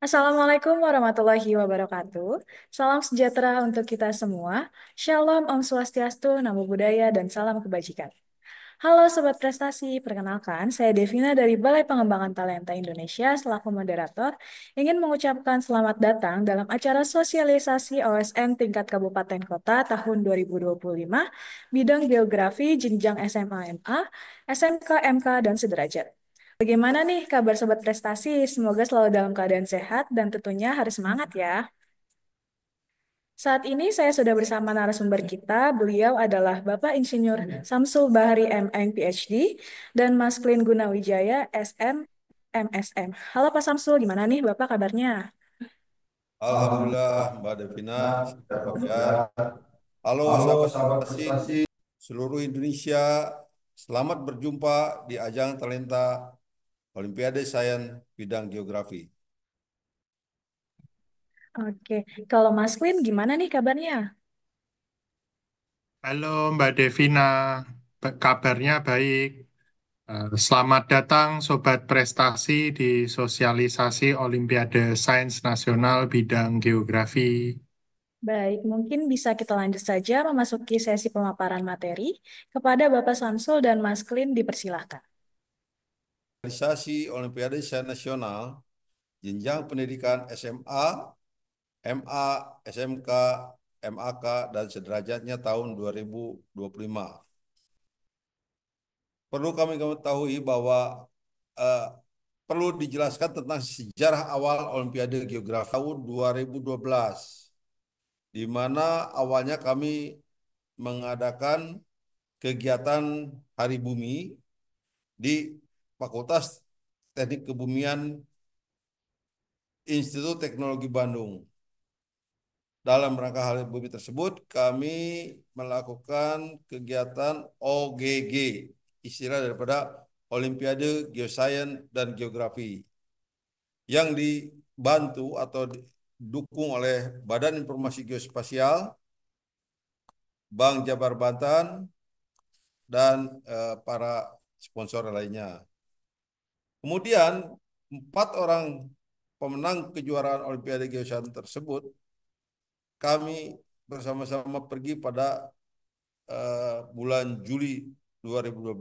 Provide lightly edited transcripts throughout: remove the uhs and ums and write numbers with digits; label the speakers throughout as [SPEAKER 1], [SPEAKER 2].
[SPEAKER 1] Assalamualaikum warahmatullahi wabarakatuh. Salam sejahtera untuk kita semua. Shalom, Om Swastiastu, Namo Buddhaya, dan salam kebajikan. Halo Sobat Prestasi, perkenalkan saya Devina dari Balai Pengembangan Talenta Indonesia selaku moderator ingin mengucapkan selamat datang dalam acara sosialisasi OSN tingkat Kabupaten Kota tahun 2025 bidang geografi jenjang SMA MA, SMK MK, dan sederajat. Bagaimana nih kabar Sobat Prestasi? Semoga selalu dalam keadaan sehat dan tentunya harus semangat ya. Saat ini saya sudah bersama narasumber kita. Beliau adalah Bapak Insinyur Samsul Bahari MN PhD dan Mas Klin Gunawijaya SM MSM. Halo Pak Samsul, gimana nih Bapak kabarnya?
[SPEAKER 2] Alhamdulillah Mbak Devina, sehat walafiat. Halo sahabat prestasi seluruh Indonesia, selamat berjumpa di ajang talenta Olimpiade Sains bidang geografi.
[SPEAKER 1] Oke, kalau Mas Klin gimana nih kabarnya?
[SPEAKER 3] Halo Mbak Devina, kabarnya baik. Selamat datang Sobat Prestasi di sosialisasi Olimpiade Sains Nasional bidang geografi.
[SPEAKER 1] Baik, mungkin bisa kita lanjut saja memasuki sesi pemaparan materi. Kepada Bapak Samsul dan Mas Klin dipersilahkan.
[SPEAKER 2] Realisasi Olimpiade Sains Nasional jenjang pendidikan SMA, MA, SMK, MAK, dan sederajatnya tahun 2025. Perlu kami ketahui bahwa eh, perlu dijelaskan tentang sejarah awal Olimpiade Geografi tahun 2012, di mana awalnya kami mengadakan kegiatan Hari Bumi di Fakultas Teknik Kebumian Institut Teknologi Bandung. Dalam rangka Hari Bumi tersebut, kami melakukan kegiatan OGG, istilah daripada Olimpiade Geosains dan Geografi, yang dibantu atau didukung oleh Badan Informasi Geospasial, Bank Jabar Banten, dan para sponsor lainnya. Kemudian 4 orang pemenang kejuaraan Olimpiade Geosains tersebut kami bersama-sama pergi pada bulan Juli 2012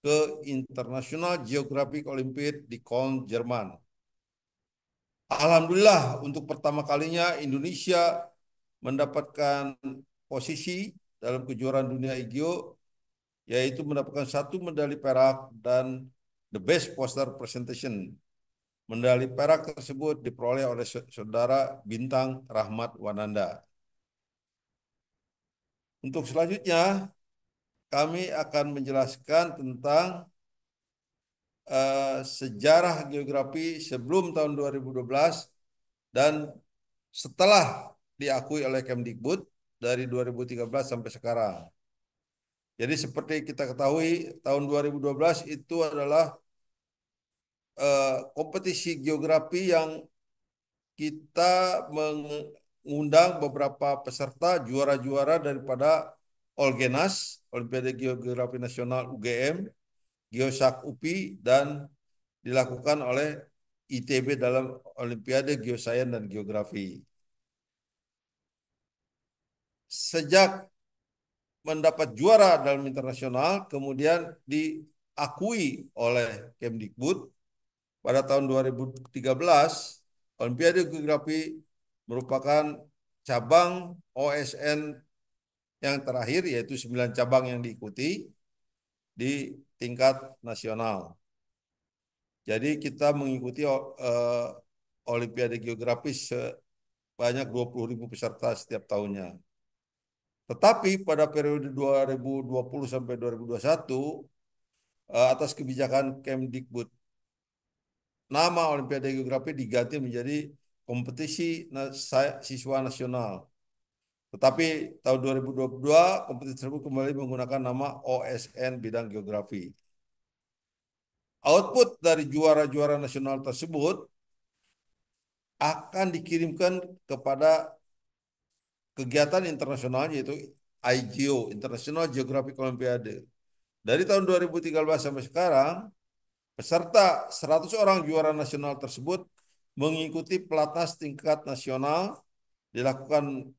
[SPEAKER 2] ke International Geographic Olympiad di Köln, Jerman. Alhamdulillah untuk pertama kalinya Indonesia mendapatkan posisi dalam kejuaraan dunia IGO, yaitu mendapatkan 1 medali perak dan the best poster presentation. Medali perak tersebut diperoleh oleh saudara Bintang Rahmat Wananda. Untuk selanjutnya, kami akan menjelaskan tentang sejarah geografi sebelum tahun 2012 dan setelah diakui oleh Kemdikbud dari 2013 sampai sekarang. Jadi seperti kita ketahui, tahun 2012 itu adalah kompetisi geografi yang kita mengundang beberapa peserta juara-juara daripada Olgenas, Olimpiade Geografi Nasional UGM, Geosak UPI, dan dilakukan oleh ITB dalam Olimpiade Geosains dan Geografi. Sejak mendapat juara dalam internasional, kemudian diakui oleh Kemdikbud pada tahun 2013, Olimpiade Geografi merupakan cabang OSN yang terakhir, yaitu 9 cabang yang diikuti di tingkat nasional. Jadi kita mengikuti Olimpiade Geografi sebanyak 20.000 peserta setiap tahunnya. Tetapi pada periode 2020 sampai 2021, atas kebijakan Kemdikbud, nama Olimpiade Geografi diganti menjadi Kompetisi Siswa Nasional. Tetapi tahun 2022, kompetisi tersebut kembali menggunakan nama OSN Bidang Geografi. Output dari juara-juara nasional tersebut akan dikirimkan kepada kegiatan internasional, yaitu IGO, International Geographic Olympiad. Dari tahun 2013 sampai sekarang, peserta 100 orang juara nasional tersebut mengikuti pelatnas tingkat nasional, dilakukan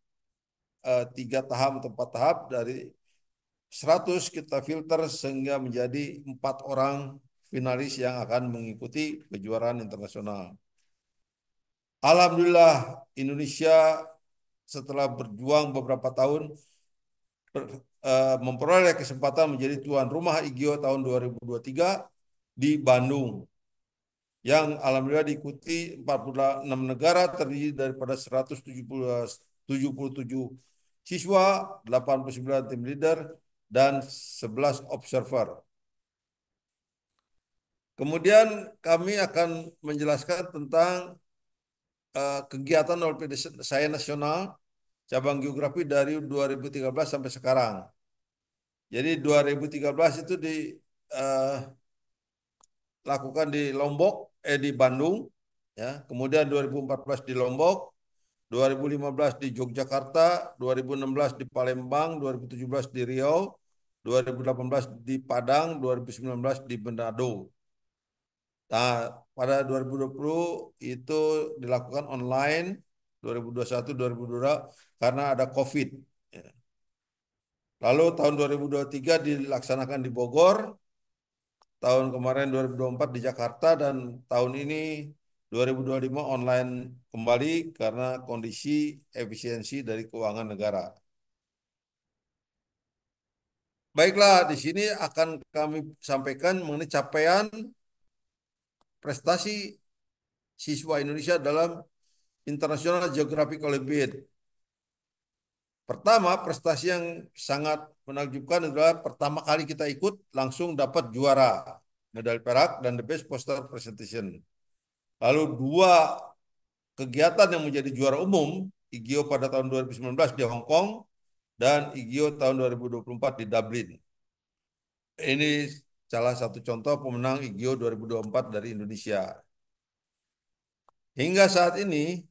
[SPEAKER 2] 3 tahap atau 4 tahap. Dari 100 kita filter sehingga menjadi 4 orang finalis yang akan mengikuti kejuaraan internasional. Alhamdulillah Indonesia setelah berjuang beberapa tahun memperoleh kesempatan menjadi tuan rumah IGIO tahun 2023 di Bandung, yang alhamdulillah diikuti 46 negara terdiri daripada 177 siswa, 89 tim leader, dan 11 observer. Kemudian kami akan menjelaskan tentang kegiatan Olimpiade Sains Nasional cabang geografi dari 2013 sampai sekarang. Jadi 2013 itu dilakukan di Lombok, di Bandung, ya. Kemudian 2014 di Lombok, 2015 di Yogyakarta, 2016 di Palembang, 2017 di Riau, 2018 di Padang, 2019 di Manado. Nah, pada 2020 itu dilakukan online, 2021, 2022 karena ada COVID. Lalu tahun 2023 dilaksanakan di Bogor, tahun kemarin 2024 di Jakarta, dan tahun ini 2025 online kembali karena kondisi efisiensi dari keuangan negara. Baiklah, di sini akan kami sampaikan mengenai capaian prestasi siswa Indonesia dalam International Geographic Olympiad. Pertama, prestasi yang sangat menakjubkan adalah pertama kali kita ikut langsung dapat juara, medali perak, dan the best poster presentation. Lalu 2 kegiatan yang menjadi juara umum, IGIO pada tahun 2019 di Hong Kong dan IGIO tahun 2024 di Dublin. Ini salah satu contoh pemenang IGIO 2024 dari Indonesia. Hingga saat ini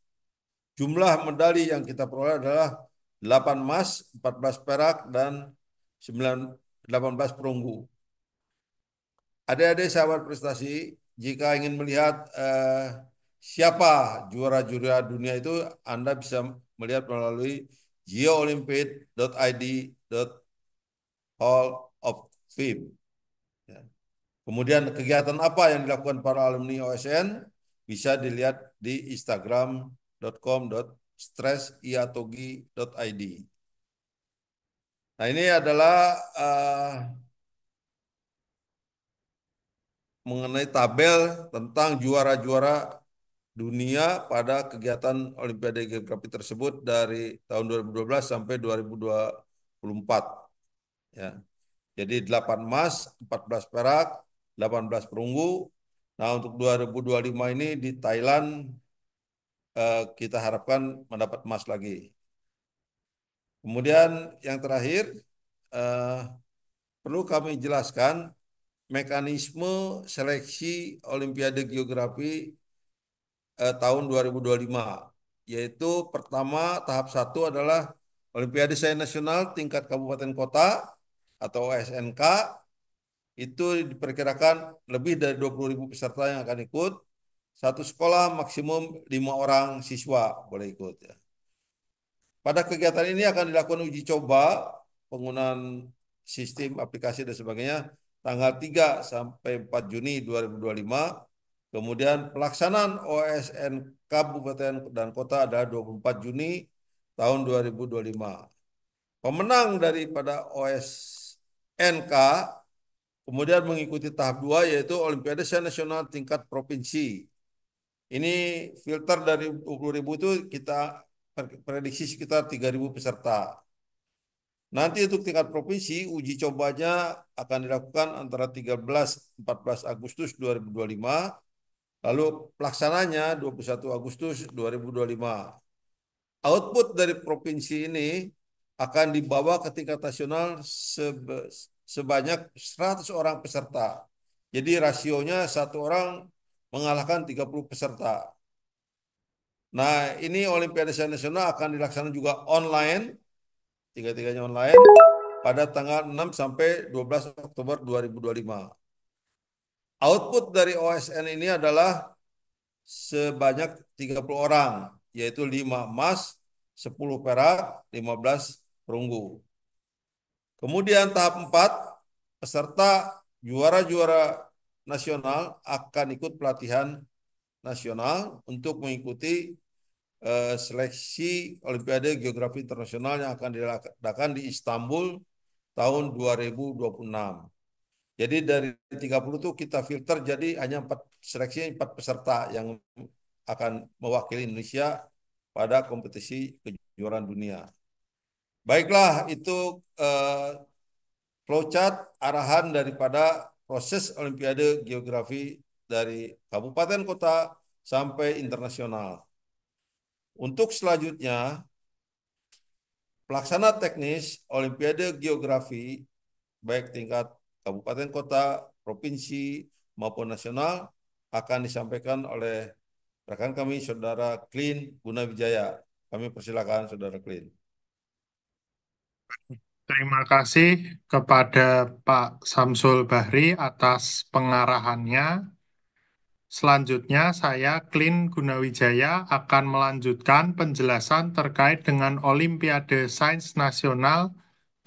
[SPEAKER 2] jumlah medali yang kita peroleh adalah 8 emas, 14 perak, dan 18 perunggu. Adik-adik sahabat prestasi, jika ingin melihat siapa juara-juara dunia itu, Anda bisa melihat melalui geoolympiad.id.hall of fame. Ya. Kemudian kegiatan apa yang dilakukan para alumni OSN bisa dilihat di instagram.com/stressiatogi.id. Nah, ini adalah mengenai tabel tentang juara-juara dunia pada kegiatan Olimpiade Geografi tersebut dari tahun 2012 sampai 2024. Ya. Jadi 8 emas, 14 perak, 18 perunggu. Nah, untuk 2025 ini di Thailand kita harapkan mendapat emas lagi. Kemudian yang terakhir perlu kami jelaskan mekanisme seleksi Olimpiade Geografi tahun 2025, yaitu pertama tahap 1 adalah Olimpiade Sains Nasional tingkat kabupaten kota atau OSNK. Itu diperkirakan lebih dari 20.000 peserta yang akan ikut. Satu sekolah maksimum 5 orang siswa boleh ikut. Ya. Pada kegiatan ini akan dilakukan uji coba penggunaan sistem aplikasi dan sebagainya tanggal 3 sampai 4 Juni 2025. Kemudian pelaksanaan OSN Kabupaten dan Kota adalah 24 Juni tahun 2025. Pemenang daripada OSNK kemudian mengikuti tahap 2 yaitu Olimpiade Sains Nasional tingkat provinsi. Ini filter dari 20.000 itu kita prediksi sekitar 3.000 peserta. Nanti untuk tingkat provinsi uji cobanya akan dilakukan antara 13-14 Agustus 2025. Lalu pelaksananya 21 Agustus 2025. Output dari provinsi ini akan dibawa ke tingkat nasional sebanyak 100 orang peserta. Jadi rasionya 1 orang mengalahkan 30 peserta. Nah, ini Olimpiade Sains Nasional akan dilaksanakan juga online, tiga-tiganya online, pada tanggal 6 sampai 12 Oktober 2025. Output dari OSN ini adalah sebanyak 30 orang, yaitu 5 emas, 10 perak, 15 perunggu. Kemudian tahap 4, peserta juara-juara nasional akan ikut pelatihan nasional untuk mengikuti seleksi Olimpiade Geografi Internasional yang akan diadakan di Istanbul tahun 2026. Jadi dari 30 itu kita filter jadi hanya 4 seleksi, 4 peserta yang akan mewakili Indonesia pada kompetisi kejuaraan dunia. Baiklah, itu flowchart arahan daripada proses Olimpiade Geografi dari kabupaten kota sampai internasional. Untuk selanjutnya, pelaksana teknis Olimpiade Geografi baik tingkat kabupaten kota, provinsi maupun nasional akan disampaikan oleh rekan kami Saudara Klin Gunawijaya. Kami persilakan Saudara Klin.
[SPEAKER 3] Terima kasih kepada Pak Samsul Bahri atas pengarahannya. Selanjutnya, saya Klin Gunawijaya akan melanjutkan penjelasan terkait dengan Olimpiade Sains Nasional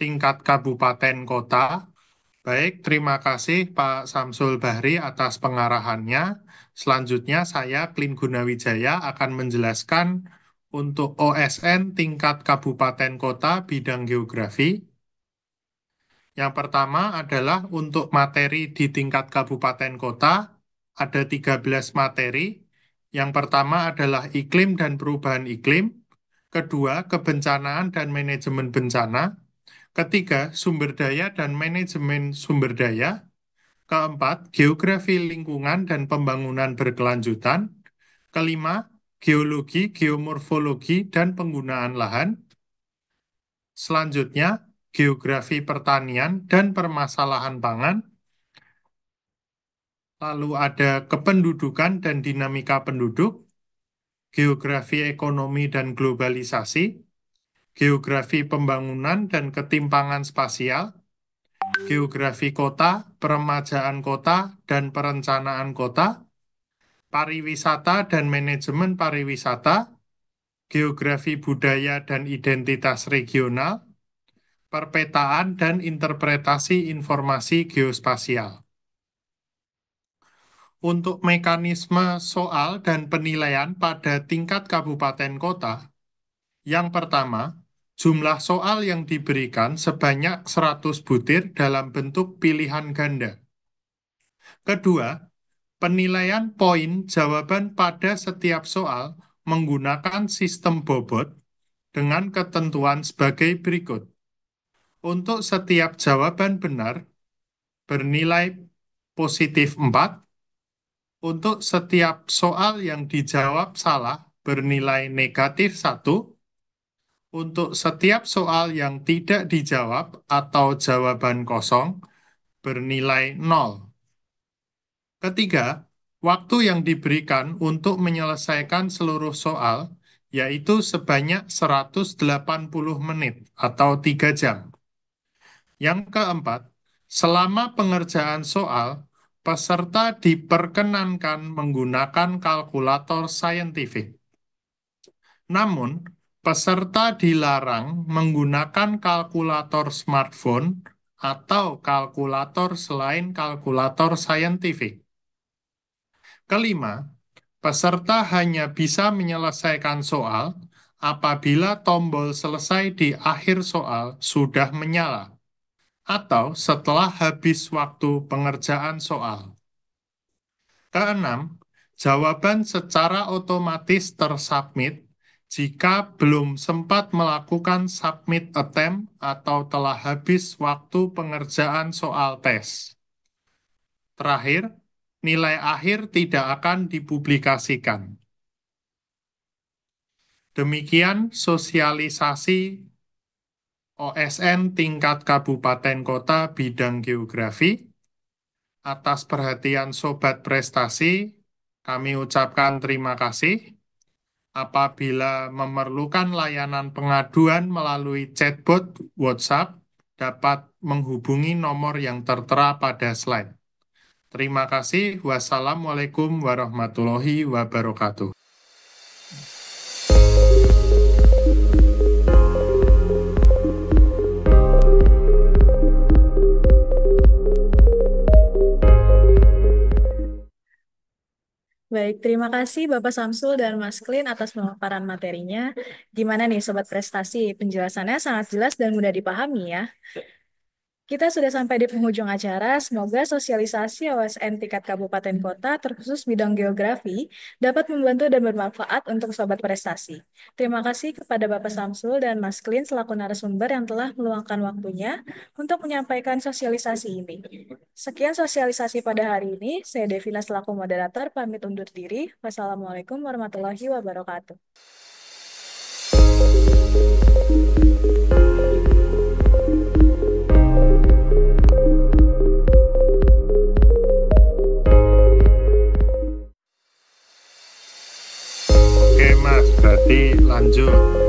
[SPEAKER 3] tingkat kabupaten kota. Baik, terima kasih Pak Samsul Bahri atas pengarahannya. Selanjutnya, saya Klin Gunawijaya akan menjelaskan untuk OSN tingkat kabupaten kota bidang geografi. Yang pertama adalah untuk materi di tingkat kabupaten kota, ada 13 materi. Yang pertama adalah iklim dan perubahan iklim. Kedua, kebencanaan dan manajemen bencana. Ketiga, sumber daya dan manajemen sumber daya. Keempat, geografi lingkungan dan pembangunan berkelanjutan. Kelima, geologi, geomorfologi, dan penggunaan lahan. Selanjutnya, geografi pertanian dan permasalahan pangan. Lalu ada kependudukan dan dinamika penduduk, geografi ekonomi dan globalisasi, geografi pembangunan dan ketimpangan spasial, geografi kota, peremajaan kota, dan perencanaan kota, pariwisata dan manajemen pariwisata, geografi budaya dan identitas regional, perpetaan dan interpretasi informasi geospasial. Untuk mekanisme soal dan penilaian pada tingkat kabupaten kota, yang pertama, jumlah soal yang diberikan sebanyak 100 butir dalam bentuk pilihan ganda. Kedua, penilaian poin jawaban pada setiap soal menggunakan sistem bobot dengan ketentuan sebagai berikut. Untuk setiap jawaban benar, bernilai positif 4. Untuk setiap soal yang dijawab salah, bernilai negatif 1. Untuk setiap soal yang tidak dijawab atau jawaban kosong, bernilai 0. Ketiga, waktu yang diberikan untuk menyelesaikan seluruh soal, yaitu sebanyak 180 menit atau 3 jam. Yang keempat, selama pengerjaan soal, peserta diperkenankan menggunakan kalkulator saintifik. Namun, peserta dilarang menggunakan kalkulator smartphone atau kalkulator selain kalkulator saintifik. Kelima, peserta hanya bisa menyelesaikan soal apabila tombol selesai di akhir soal sudah menyala atau setelah habis waktu pengerjaan soal. Keenam, jawaban secara otomatis tersubmit jika belum sempat melakukan submit attempt atau telah habis waktu pengerjaan soal tes. Terakhir, nilai akhir tidak akan dipublikasikan. Demikian sosialisasi OSN tingkat kabupaten kota bidang geografi. Atas perhatian Sobat Prestasi, kami ucapkan terima kasih. Apabila memerlukan layanan pengaduan melalui chatbot WhatsApp, dapat menghubungi nomor yang tertera pada slide. Terima kasih. Wassalamualaikum warahmatullahi wabarakatuh.
[SPEAKER 1] Baik, terima kasih Bapak Samsul dan Mas Klin atas pemaparan materinya. Gimana nih Sobat Prestasi? Penjelasannya sangat jelas dan mudah dipahami ya. Kita sudah sampai di penghujung acara. Semoga sosialisasi OSN tingkat kabupaten kota, terkhusus bidang geografi, dapat membantu dan bermanfaat untuk sobat prestasi. Terima kasih kepada Bapak Samsul dan Mas Klin selaku narasumber yang telah meluangkan waktunya untuk menyampaikan sosialisasi ini. Sekian sosialisasi pada hari ini. Saya Devina selaku moderator pamit undur diri. Wassalamualaikum warahmatullahi wabarakatuh.
[SPEAKER 3] Oke Mas, berarti lanjut.